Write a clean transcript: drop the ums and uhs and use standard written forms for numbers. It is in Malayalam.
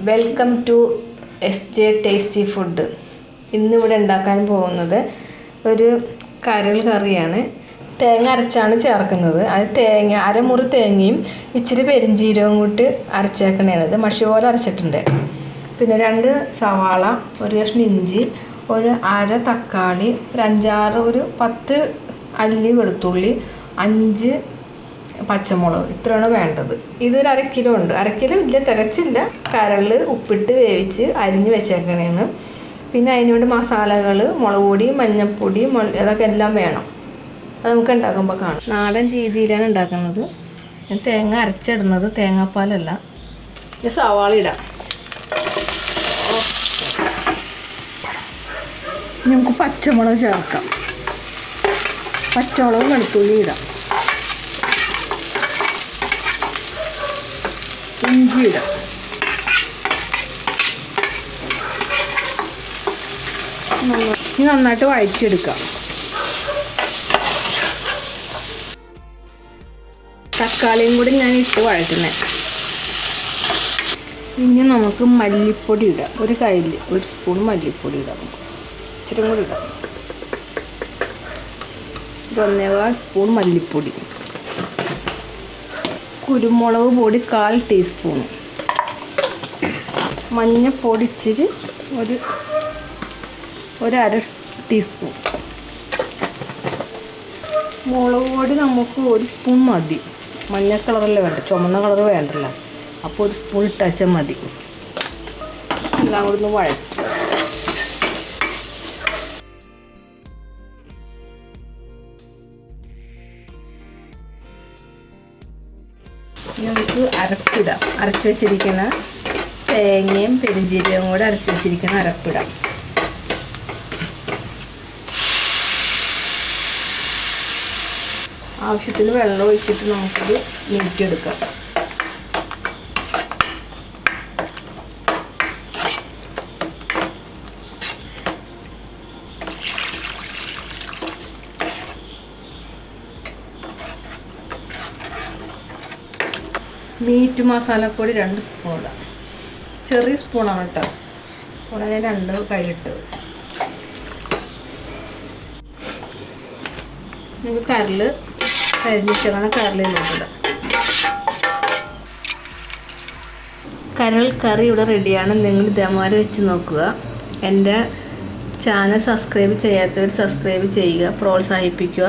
Welcome to S tasty food. ഇന്നിവിടെ ഉണ്ടാക്കാൻ പോകുന്നത് ഒരു കരൾ കറിയാണ്. തേങ്ങ അരച്ചാണ് ചേർക്കുന്നത്. അത് അരമുറി തേങ്ങയും ഇച്ചിരി പെരിഞ്ചീരവും കൂട്ടി അരച്ചേക്കണേത്. മഷി പോലെ അരച്ചിട്ടുണ്ട്. പിന്നെ 2 സവാള, ഒരു കഷ്ണം ഇഞ്ചി, ഒരു അര തക്കാളി, ഒരു 10 അല്ലി വെളുത്തുള്ളി, 5 പച്ചമുളക്, ഇത്രയാണ് വേണ്ടത്. ഇതൊരു 1/2 കിലോ ഉണ്ട്. 1/2 കിലോ ഇല്ല, തികച്ചില്ല. കരൾ ഉപ്പിട്ട് വേവിച്ച് അരിഞ്ഞ് വെച്ചേക്കണേന്ന്. പിന്നെ അതിനോട് മസാലകൾ, മുളക് പൊടി, മഞ്ഞൾപ്പൊടി, അതൊക്കെ എല്ലാം വേണം. അത് നമുക്ക് ഉണ്ടാക്കുമ്പോൾ കാണാം. നാടൻ രീതിയിലാണ് ഉണ്ടാക്കുന്നത്. ഞാൻ തേങ്ങ അരച്ചിടുന്നത്, തേങ്ങാപ്പാലല്ല. ഇത് സവാള ഇടാം. നമുക്ക് പച്ചമുളക് ചേർക്കാം. പച്ചമുളക് വെളുത്തുള്ളി ഇടാം. ഇഞ്ചി ഇടാം. ഇനി നന്നായിട്ട് വഴറ്റിയെടുക്കാം. തക്കാളിയും കൂടി ഞാൻ ഇട്ട് വഴറ്റുന്നേ. ഇനി നമുക്ക് മല്ലിപ്പൊടി ഇടാം. ഒരു കയ്യിൽ 1 സ്പൂൺ മല്ലിപ്പൊടി ഇടാം. ഇച്ചിരി കൂടി ഇടാം. 1.25 സ്പൂൺ മല്ലിപ്പൊടി. കുരുമുളക് പൊടി 1/4 ടീസ്പൂൺ. മഞ്ഞൾപ്പൊടി ഇച്ചിരി ഒരു 1/2 ടീസ്പൂൺ. മുളക് പൊടി നമുക്ക് 1 സ്പൂൺ മതി. മഞ്ഞ കളറല്ലേ വേണ്ട, ചുമന്ന കളർ വേണ്ടല്ലോ. അപ്പോൾ 1 സ്പൂൺ ഇട്ടാച്ചാൽ മതി. എല്ലാം കൂടി ഒന്ന് വഴറ്റും. നമുക്ക് അരപ്പിടാം. അരച്ച് വെച്ചിരിക്കുന്ന തേങ്ങയും പെരിഞ്ചീരകവും കൂടെ അരച്ച് വെച്ചിരിക്കുന്ന അരപ്പിടാം. ആവശ്യത്തിന് വെള്ളം ഒഴിച്ചിട്ട് നമുക്കത് നീട്ടിയെടുക്കാം. മീറ്റ് മസാലപ്പൊടി 2 സ്പൂൺ ഇടാം. ചെറിയ സ്പൂണാണ് കേട്ടോ. ഉടനെ 2 കൈയിട്ടത്. നമുക്ക് കരള് കരിഞ്ഞിട്ടാണ് കരളിലിടാം. കരൾ കറി ഇവിടെ റെഡിയാണ്. നിങ്ങൾ ഇതേമാതിരി വെച്ച് നോക്കുക. എൻ്റെ ചാനൽ സബ്സ്ക്രൈബ് ചെയ്യാത്തവർ സബ്സ്ക്രൈബ് ചെയ്യുക, പ്രോത്സാഹിപ്പിക്കുക.